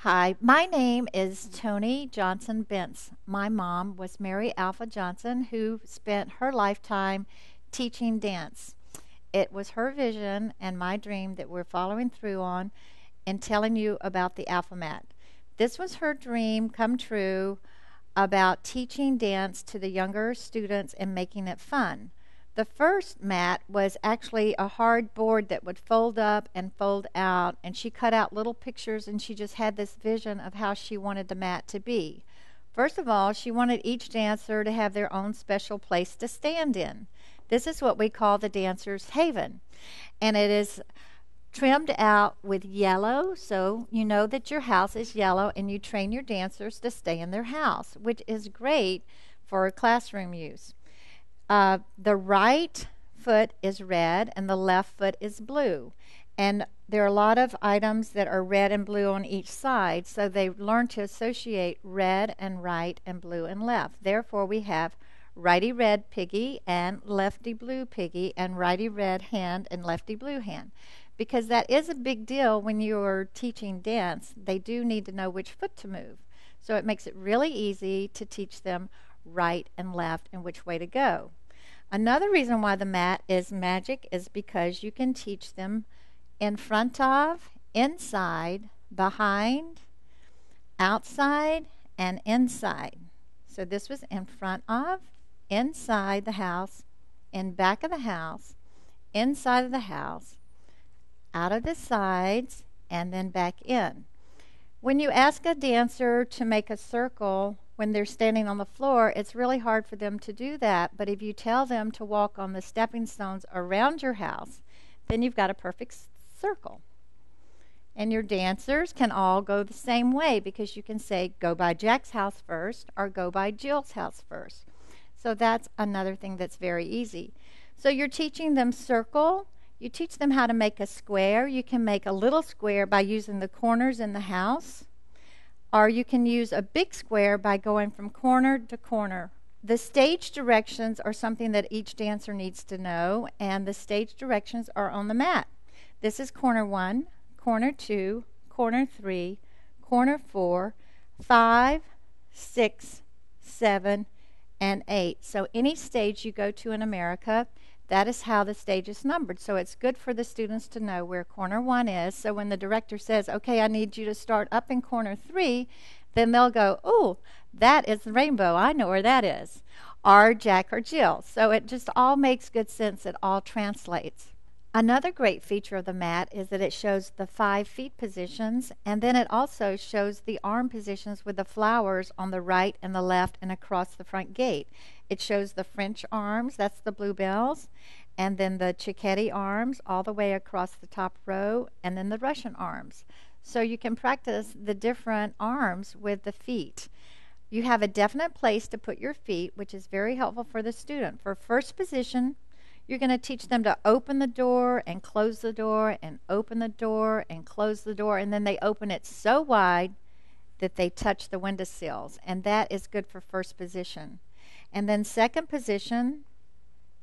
Hi, my name is Tony Johnson Bentz. My mom was Mary Alpha Johnson, who spent her lifetime teaching dance. It was her vision and my dream that we're following through on and telling you about the Alphamat. This was her dream come true about teaching dance to the younger students and making it fun. The first mat was actually a hard board that would fold up and fold out, and she cut out little pictures and she just had this vision of how she wanted the mat to be. First of all, she wanted each dancer to have their own special place to stand in. This is what we call the dancer's haven, and it is trimmed out with yellow, so you know that your house is yellow and you train your dancers to stay in their house, which is great for classroom use. The right foot is red and the left foot is blue. And there are a lot of items that are red and blue on each side, so they learn to associate red and right and blue and left. Therefore, we have righty red piggy and lefty blue piggy and righty red hand and lefty blue hand. Because that is a big deal when you're teaching dance. They do need to know which foot to move. So it makes it really easy to teach them right and left and which way to go. Another reason why the mat is magic is because you can teach them in front of, inside, behind, outside, and inside. So this was in front of, inside the house, in back of the house, inside of the house, out of the sides, and then back in. When you ask a dancer to make a circle when they're standing on the floor, it's really hard for them to do that. But if you tell them to walk on the stepping stones around your house, then you've got a perfect circle. And your dancers can all go the same way because you can say, go by Jack's house first or go by Jill's house first. So that's another thing that's very easy. So you're teaching them circle. You teach them how to make a square. You can make a little square by using the corners in the house. Or you can use a big square by going from corner to corner. The stage directions are something that each dancer needs to know, and the stage directions are on the mat. This is corner 1, corner 2, corner 3, corner 4, 5, 6, 7, and 8. So any stage you go to in America, that is how the stage is numbered. So it's good for the students to know where corner 1 is. So when the director says, okay, I need you to start up in corner 3, then they'll go, oh, that is the rainbow. I know where that is. Or Jack or Jill. So it just all makes good sense. It all translates. Another great feature of the mat is that it shows the 5 feet positions, and then it also shows the arm positions with the flowers on the right and the left and across the front gate. It shows the French arms, that's the bluebells, and then the Cicchetti arms all the way across the top row, and then the Russian arms. So you can practice the different arms with the feet. You have a definite place to put your feet, which is very helpful for the student. For first position, you're going to teach them to open the door and close the door and open the door and close the door, and then they open it so wide that they touch the windowsills, and that is good for first position. And then second position,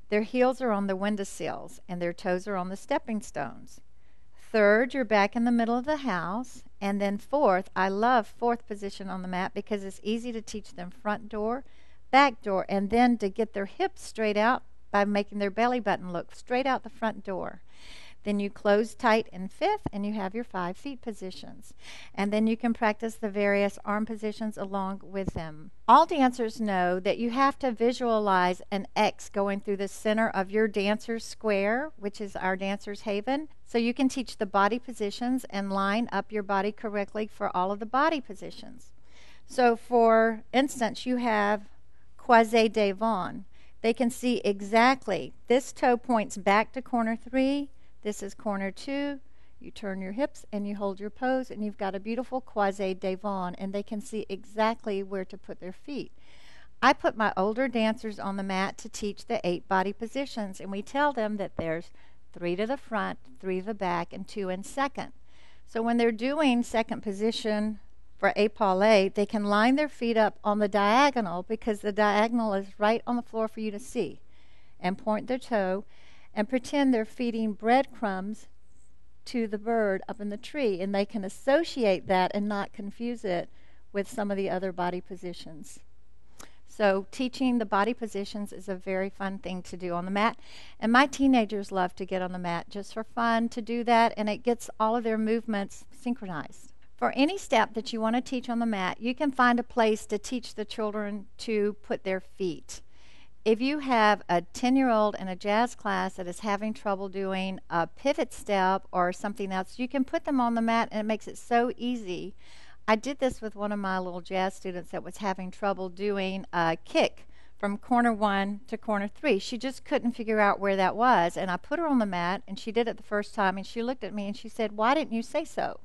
their heels are on the windowsills and their toes are on the stepping stones. Third, you're back in the middle of the house. And then fourth, I love fourth position on the mat because it's easy to teach them front door, back door, and then to get their hips straight out by making their belly button look straight out the front door. Then you close tight in fifth and you have your 5 feet positions. And then you can practice the various arm positions along with them. All dancers know that you have to visualize an X going through the center of your dancer's square, which is our dancer's haven. So you can teach the body positions and line up your body correctly for all of the body positions. So for instance, you have croisé devant. They can see exactly this toe points back to corner 3. This is corner 2. You turn your hips and you hold your pose and you've got a beautiful croisé devant, and they can see exactly where to put their feet. I put my older dancers on the mat to teach the 8 body positions, and we tell them that there's 3 to the front, 3 to the back, and 2 in second. So when they're doing second position for épaulet, they can line their feet up on the diagonal because the diagonal is right on the floor for you to see, and point their toe and pretend they're feeding breadcrumbs to the bird up in the tree, and they can associate that and not confuse it with some of the other body positions. So teaching the body positions is a very fun thing to do on the mat. And my teenagers love to get on the mat just for fun to do that, and it gets all of their movements synchronized. For any step that you want to teach on the mat, you can find a place to teach the children to put their feet. If you have a 10-year-old in a jazz class that is having trouble doing a pivot step or something else, you can put them on the mat, and it makes it so easy. I did this with one of my little jazz students that was having trouble doing a kick from corner 1 to corner 3. She just couldn't figure out where that was, and I put her on the mat, and she did it the first time, and she looked at me and she said, "Why didn't you say so?"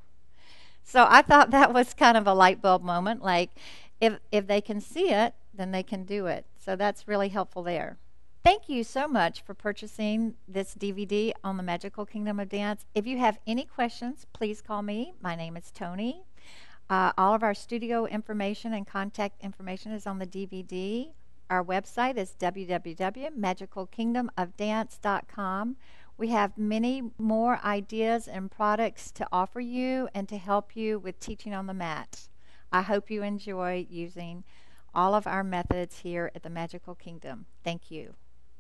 So I thought that was kind of a light bulb moment, like if they can see it, then they can do it. So that's really helpful there. Thank you so much for purchasing this DVD on the Magical Kingdom of Dance. If you have any questions, please call me. My name is Tony. All of our studio information and contact information is on the DVD. Our website is www.magicalkingdomofdance.com. We have many more ideas and products to offer you and to help you with teaching on the mat. I hope you enjoy using all of our methods here at the Magical Kingdom. Thank you.